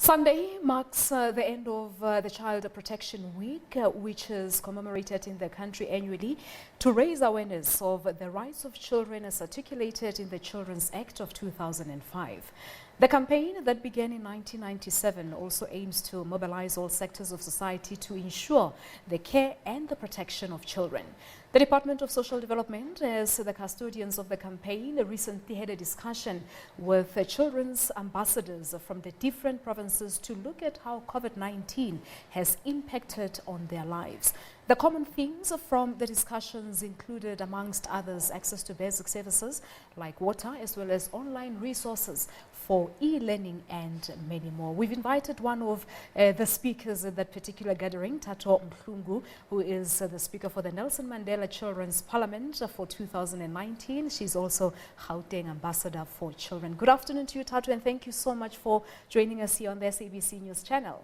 Sunday marks the end of the Child Protection Week, which is commemorated in the country annually to raise awareness of the rights of children as articulated in the Children's Act of 2005. The campaign that began in 1997 also aims to mobilize all sectors of society to ensure the care and the protection of children. The Department of Social Development, as the custodians of the campaign, recently had a discussion with children's ambassadors from the different provinces to look at how COVID-19 has impacted on their lives. The common themes from the discussions included, amongst others, access to basic services like water, as well as online resources for e-learning and many more. We've invited one of the speakers at that particular gathering, Thato Mhlungu, who is the speaker for the Nelson Mandela Children's Parliament for 2019. She's also Gauteng Ambassador for Children. Good afternoon to you, Thato, and thank you so much for joining us here on the SABC News channel.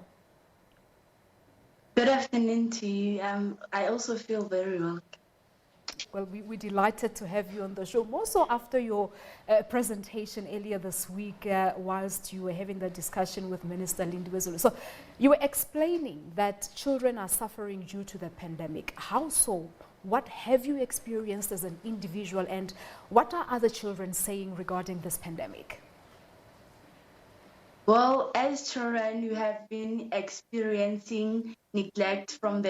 Good afternoon to you. I also feel very well. Well, we're delighted to have you on the show, more so after your presentation earlier this week, whilst you were having that discussion with Minister Lindiwe Zulu. So you were explaining that children are suffering due to the pandemic. How so? What have you experienced as an individual, and what are other children saying regarding this pandemic? Well, as children, you have been experiencing neglect from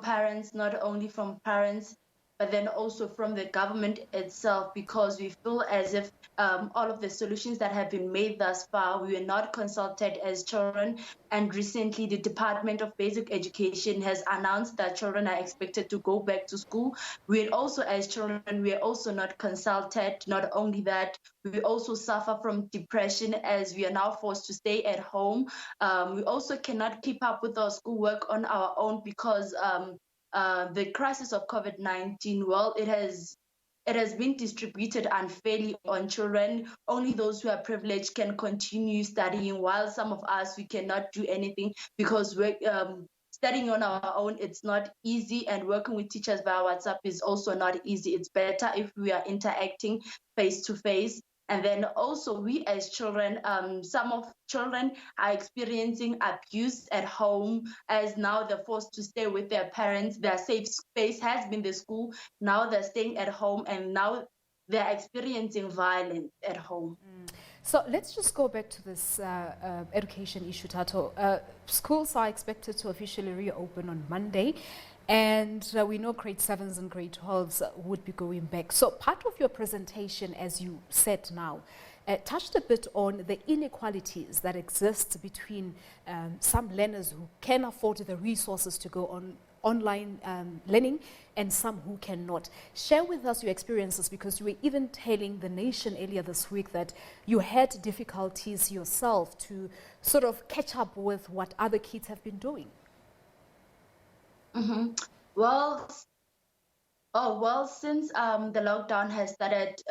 parents, not only from parents, but then also from the government itself, because we feel as if all of the solutions that have been made thus far, we were not consulted as children. And recently, the Department of Basic Education has announced that children are expected to go back to school. We also, as children, we are also not consulted. Not only that, we also suffer from depression as we are now forced to stay at home. We also cannot keep up with our schoolwork on our own because the crisis of COVID-19, well, it has been distributed unfairly on children. Only those who are privileged can continue studying, while some of us, we cannot do anything because we're studying on our own. It's not easy, and working with teachers via WhatsApp is also not easy. It's better if we are interacting face to face. And then also we as children, some of children are experiencing abuse at home, as now they're forced to stay with their parents. Their safe space has been the school. Now they're staying at home, and now they're experiencing violence at home. So let's just go back to this education issue, Thato. Schools are expected to officially reopen on Monday. And we know grade 7s and grade 12s would be going back. So part of your presentation, as you said now, touched a bit on the inequalities that exist between some learners who can afford the resources to go on online learning and some who cannot. Share with us your experiences, because you were even telling the nation earlier this week that you had difficulties yourself to sort of catch up with what other kids have been doing. Mm-hmm. Well, since the lockdown has started,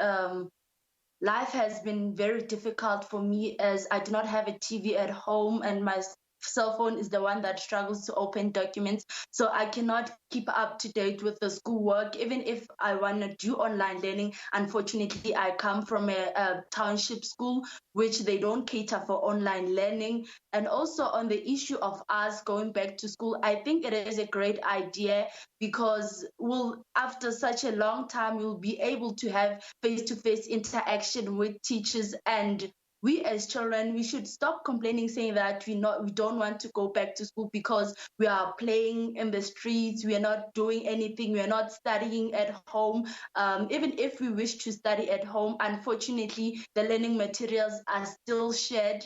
life has been very difficult for me, as I do not have a TV at home, and my cell phone is the one that struggles to open documents. So I cannot keep up to date with the schoolwork. Even if I want to do online learning, unfortunately, I come from a township school, which they don't cater for online learning. And also on the issue of us going back to school, I think it is a great idea, because after such a long time, we'll be able to have face-to-face interaction with teachers. And we as children, we should stop complaining, saying that we don't want to go back to school because we are playing in the streets, we are not doing anything, we are not studying at home. Even if we wish to study at home, unfortunately, the learning materials are still shared.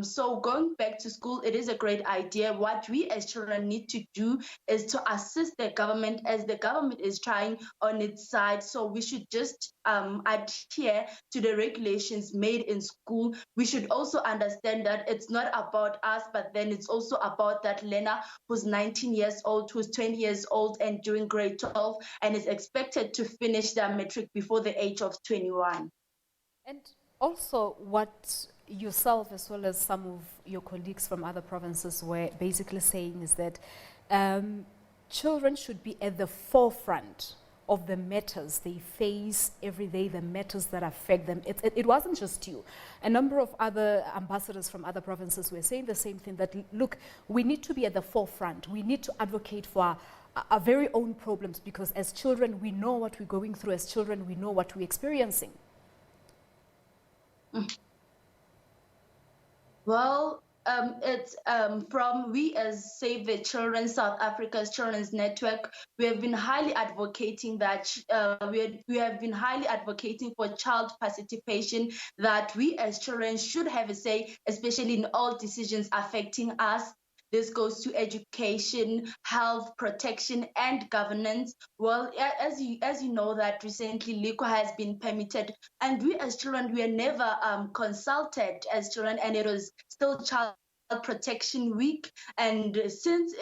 So going back to school, it is a great idea. What we as children need to do is to assist the government, as the government is trying on its side. So we should just adhere to the regulations made in school. We should also understand that it's not about us, but then it's also about that learner who's 19 years old, who's 20 years old and doing grade 12 and is expected to finish their matric before the age of 21. And also what yourself, as well as some of your colleagues from other provinces, were basically saying is that children should be at the forefront of the matters they face every day, the matters that affect them. It wasn't just you. A number of other ambassadors from other provinces were saying the same thing, that, look, we need to be at the forefront. We need to advocate for our very own problems, because as children, we know what we're going through. As children, we know what we're experiencing. Well, it's from we as Save the Children, South Africa's Children's Network, we have been highly advocating that we have been highly advocating for child participation, that we as children should have a say, especially in all decisions affecting us. This goes to education, health, protection, and governance. Well, as you know, that recently liquor has been permitted, and we as children, we are never consulted as children, and it was still Child Protection Week. And since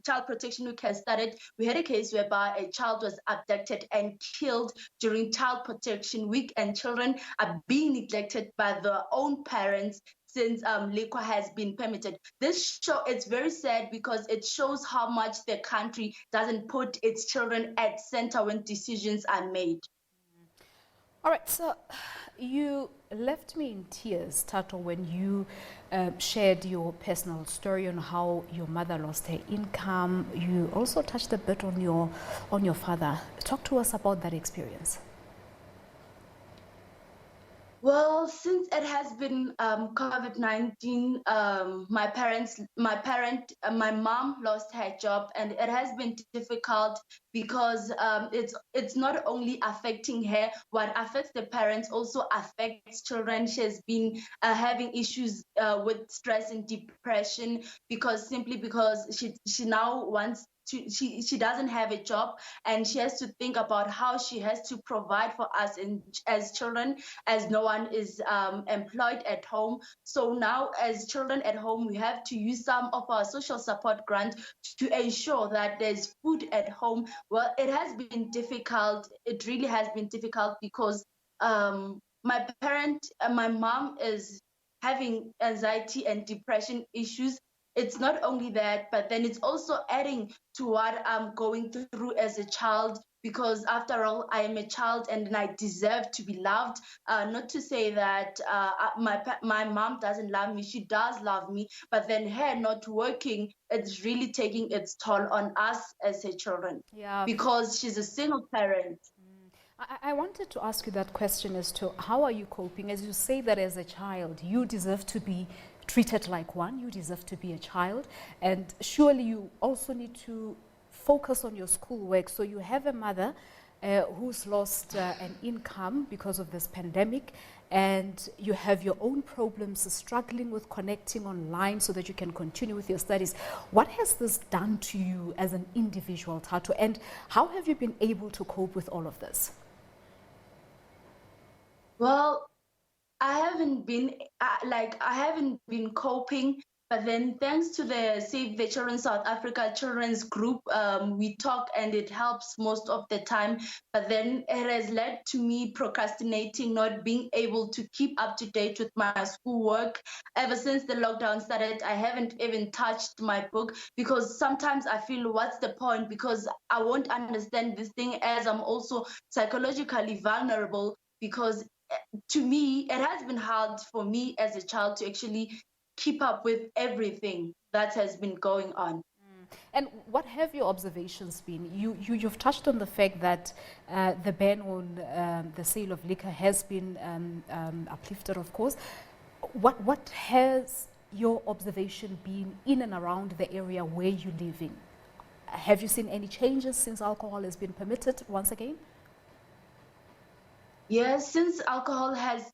Child Protection Week has started, we had a case whereby a child was abducted and killed during Child Protection Week, and children are being neglected by their own parents since liquor has been permitted. This show, it's very sad because it shows how much the country doesn't put its children at center when decisions are made. All right, so you left me in tears, Thato, when you shared your personal story on how your mother lost her income. You also touched a bit on your father. Talk to us about that experience. Well, since it has been COVID-19, my mom lost her job, and it has been difficult because it's not only affecting her. What affects the parents also affects children. She has been having issues with stress and depression because she now wants. She doesn't have a job, and she has to think about how she has to provide for us as children, as no one is employed at home. So now as children at home, we have to use some of our social support grant to ensure that there's food at home. Well, it has been difficult. It really has been difficult because my mom is having anxiety and depression issues. It's not only that, but then it's also adding to what I'm going through as a child, because after all, I am a child and I deserve to be loved. Not to say that my mom doesn't love me. She does love me, but then her not working, it's really taking its toll on us as her children. Yeah. Because she's a single parent. I wanted to ask you that question as to how are you coping? As you say that as a child, you deserve to be treated like one, you deserve to be a child, and surely you also need to focus on your schoolwork. So you have a mother who's lost an income because of this pandemic, and you have your own problems, struggling with connecting online so that you can continue with your studies. What has this done to you as an individual, Thato, and how have you been able to cope with all of this? Well, I haven't been coping, but then thanks to the Save the Children South Africa Children's Group, we talk and it helps most of the time. But then it has led to me procrastinating, not being able to keep up to date with my schoolwork. Ever since the lockdown started, I haven't even touched my book because sometimes I feel, what's the point? Because I won't understand this thing, as I'm also psychologically vulnerable, because to me, it has been hard for me as a child to actually keep up with everything that has been going on. And what have your observations been? You've touched on the fact that the ban on the sale of liquor has been uplifted, of course. What has your observation been in and around the area where you live in? Have you seen any changes since alcohol has been permitted once again? Yes, since alcohol has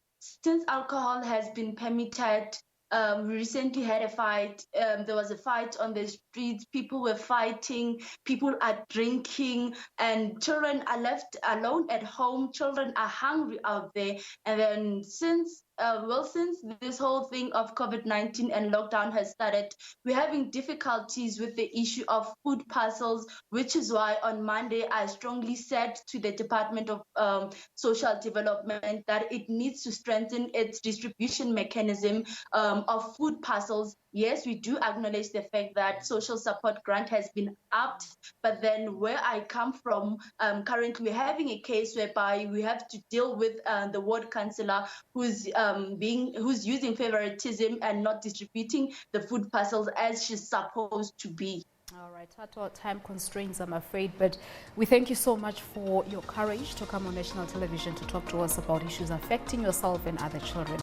been permitted, we recently had a fight. There was a fight on the streets. People were fighting. People are drinking, and children are left alone at home. Children are hungry out there. And then since well, since this whole thing of COVID-19 and lockdown has started, we're having difficulties with the issue of food parcels, which is why on Monday I strongly said to the Department of Social Development that it needs to strengthen its distribution mechanism of food parcels. Yes, we do acknowledge the fact that social support grant has been upped, but then where I come from, currently we're having a case whereby we have to deal with the ward councillor who's using favoritism and not distributing the food parcels as she's supposed to be. All right, Thato, time constraints, I'm afraid, but we thank you so much for your courage to come on national television to talk to us about issues affecting yourself and other children.